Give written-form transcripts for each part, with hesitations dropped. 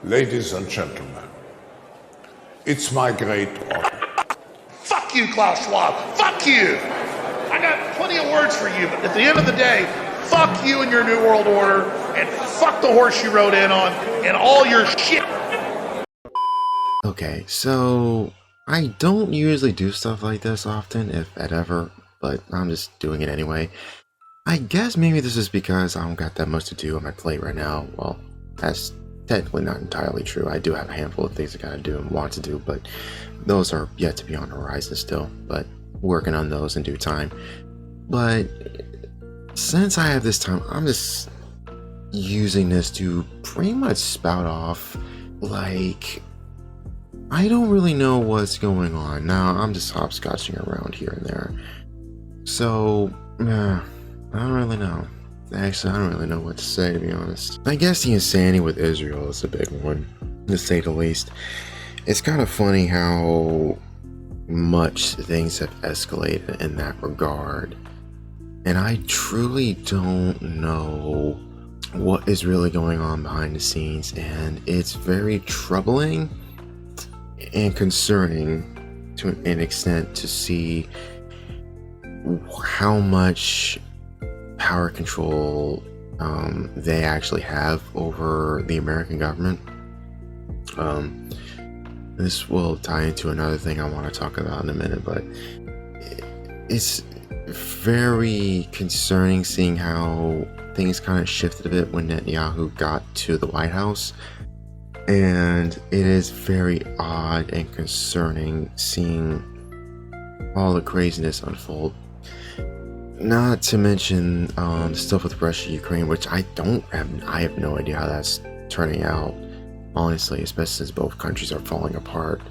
Ladies and gentlemen, it's my great honor. Fuck you, Klaus Schwab. Fuck you. I got plenty of words for you, but at the end of the day, fuck you and your New World Order, and fuck the horse you rode in on, and all your shit. Okay, so I don't usually do stuff like this often, if ever, but I'm just doing it anyway. I guess maybe this is because I don't got that much to do on my plate right now. Well, that's technically not entirely true. I do have a handful of things I gotta do and want to do, but those are yet to be on the horizon still, but working on those in due time. But since I have this time, I'm just using this to pretty much spout off, like, I don't really know what's going on. Now, I'm just hopscotching around here and there. So, I don't really know. Actually, I don't really know what to say, to be honest. I guess the insanity with Israel is a big one, to say the least. It's kind of funny how much things have escalated in that regard. And I truly don't know what is really going on behind the scenes. And it's very troubling and concerning to an extent to see how much power control they actually have over the American government. This will tie into another thing I want to talk about in a minute, but it's very concerning seeing how things kind of shifted a bit when Netanyahu got to the White House. And it is very odd and concerning seeing all the craziness unfold. Not to mention the stuff with Russia, Ukraine, which I have no idea how that's turning out, honestly, especially since both countries are falling apart.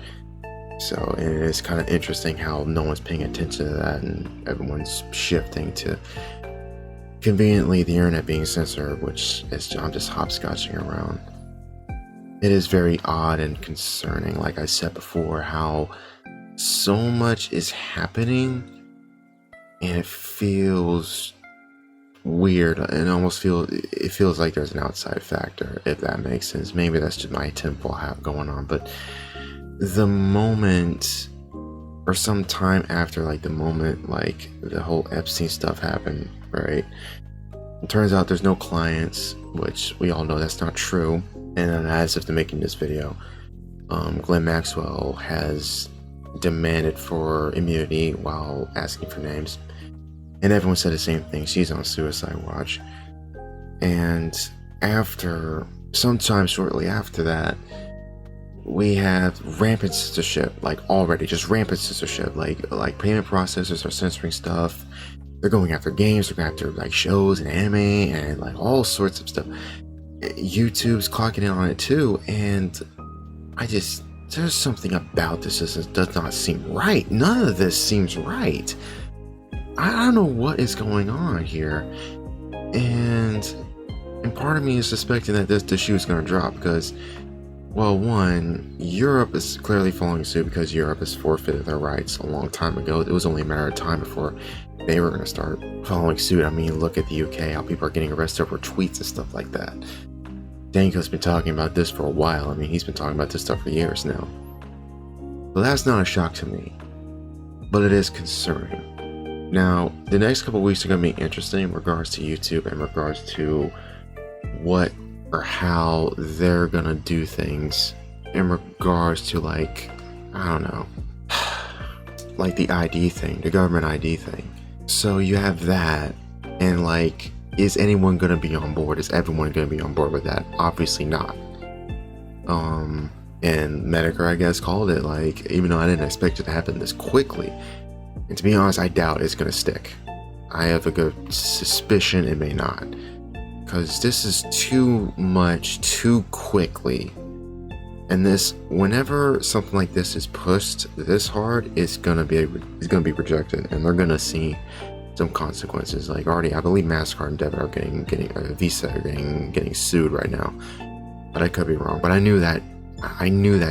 So it is kind of interesting how no one's paying attention to that and everyone's shifting to conveniently the internet being censored, which is, I'm just hopscotching around. It is very odd and concerning, like I said before, how so much is happening and it feels weird and it feels like there's an outside factor, if that makes sense. Maybe that's just my tinfoil hat going on, but the moment or some time after, like the moment like the whole Epstein stuff happened, right, it turns out there's no clients, which we all know that's not true. And as of making this video, Ghislaine Maxwell has demanded for immunity while asking for names, and everyone said the same thing. She's on suicide watch. And sometime shortly after that, we have rampant censorship, like already just rampant censorship, like payment processors are censoring stuff. They're going after games, they're going after like shows and anime and like all sorts of stuff. YouTube's clocking in on it too, and there's something about this that does not seem right. None of this seems right. I don't know what is going on here, and part of me is suspecting that the shoe is going to drop because, well, one, Europe is clearly following suit because Europe has forfeited their rights a long time ago. It was only a matter of time before they were going to start following suit. I mean, look at the UK, how people are getting arrested over tweets and stuff like that. Danko's been talking about this for a while. I mean, he's been talking about this stuff for years now. But that's not a shock to me. But it is concerning. Now, the next couple weeks are going to be interesting in regards to YouTube, in regards to what or how they're going to do things in regards to, like, I don't know, like the ID thing, the government ID thing. So you have that, and like, is anyone going to be on board? Is everyone going to be on board with that? Obviously not. And Medicare, I guess, called it, like, even though I didn't expect it to happen this quickly. And to be honest, I doubt it's going to stick. I have a good suspicion it may not. Because this is too much, too quickly. And whenever something like this is pushed this hard, it's gonna be rejected, and they're gonna see some consequences. Like already, I believe Mastercard and debit are getting Visa are getting sued right now, but I could be wrong. But I knew that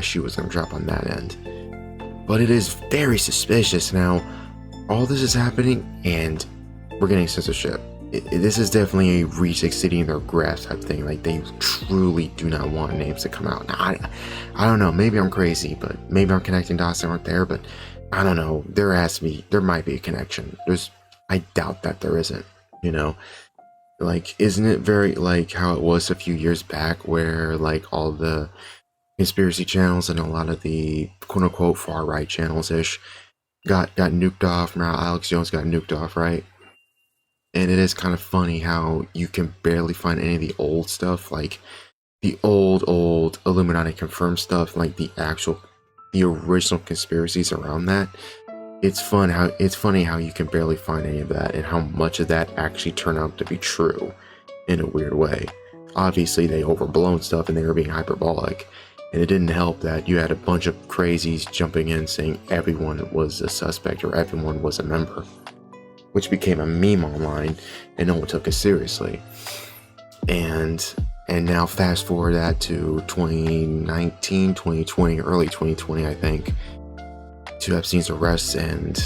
shoe was gonna drop on that end. But it is very suspicious now. All this is happening, and we're getting censorship. this is definitely a reach exceeding their grasp type thing. Like, they truly do not want names to come out. Now, I don't know, maybe I'm crazy, but maybe I'm connecting dots that aren't there, but I don't know. There might be a connection. I doubt that there isn't, you know? Like, isn't it very like how it was a few years back where like all the conspiracy channels and a lot of the quote-unquote far-right channels-ish got nuked off? Remember Alex Jones got nuked off, right? And it is kind of funny how you can barely find any of the old stuff, like the old Illuminati confirmed stuff, like the original conspiracies around that. It's funny how you can barely find any of that, and how much of that actually turned out to be true in a weird way. Obviously, they overblown stuff and they were being hyperbolic, and it didn't help that you had a bunch of crazies jumping in saying everyone was a suspect or everyone was a member, which became a meme online and no one took it seriously. And now fast forward that to 2019, 2020, early 2020, I think, to Epstein's arrest and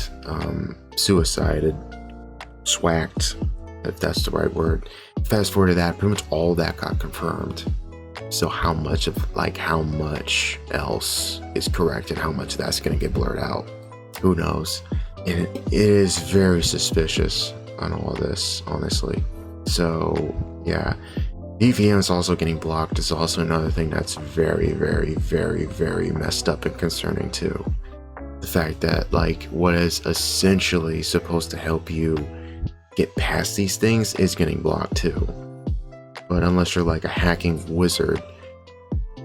suicide, swacked, if that's the right word. Fast forward to that, pretty much all that got confirmed. So how much else is correct and how much that's going to get blurred out? Who knows? And it is very suspicious on all this, honestly. So yeah, VPNs also getting blocked is also another thing that's very, very, very, very messed up and concerning too. The fact that like what is essentially supposed to help you get past these things is getting blocked too. But unless you're like a hacking wizard,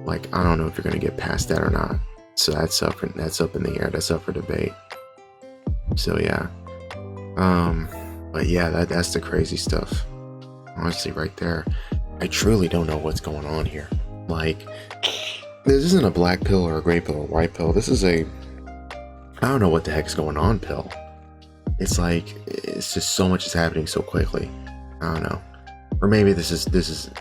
like I don't know if you're gonna get past that or not. So that's up in the air. That's up for debate. So yeah, but yeah, that's the crazy stuff. Honestly, right there, I truly don't know what's going on here. Like, this isn't a black pill or a gray pill or a white pill. This is I don't know what the heck's going on pill. It's like, it's just so much is happening so quickly. I don't know. Or maybe this is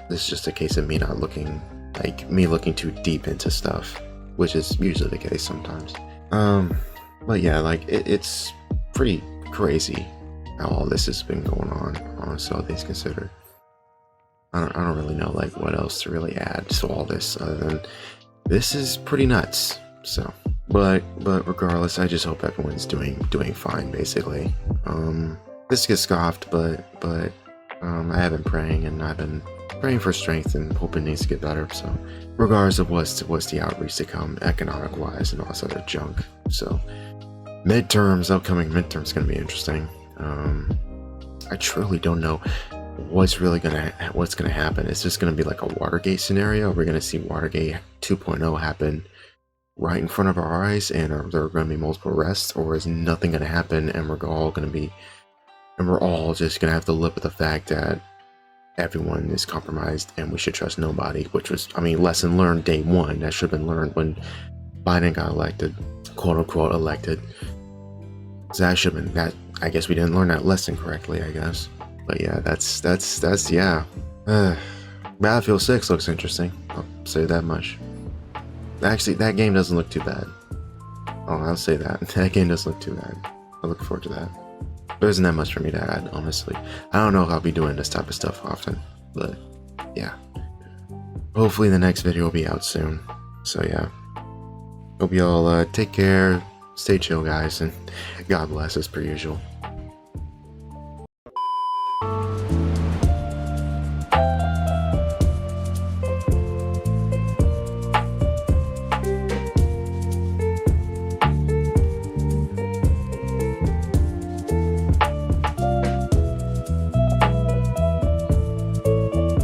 just a case of me not looking, like me looking too deep into stuff, which is usually the case sometimes. But yeah, like it's pretty crazy how all this has been going on, honestly, all things considered. I don't really know like what else to really add to all this other than this is pretty nuts. So, but regardless, I just hope everyone's doing fine, basically. This gets scoffed, but I have been praying, and I've been praying for strength and hoping it needs to get better. So, regardless of what's the outreach to come, economic wise, and all this other junk. So, upcoming midterms, gonna be interesting. I truly don't know what's gonna happen. Is this gonna be like a Watergate scenario? Are we gonna see Watergate 2.0 happen right in front of our eyes, and are there going to be multiple arrests, or is nothing going to happen and we're all just going to have to live with the fact that everyone is compromised and we should trust nobody? Which was, I mean, lesson learned day one. That should have been learned when Biden got elected, quote unquote elected. So that should have been that. I guess we didn't learn that lesson correctly, I guess. But yeah, that's yeah. Battlefield 6 looks interesting, I'll say that much. Actually, that game doesn't look too bad. Oh, I'll say that. That game doesn't look too bad. I look forward to that. There isn't that much for me to add, honestly. I don't know if I'll be doing this type of stuff often, but yeah. Hopefully the next video will be out soon. So yeah. Hope y'all take care, stay chill, guys, and God bless as per usual.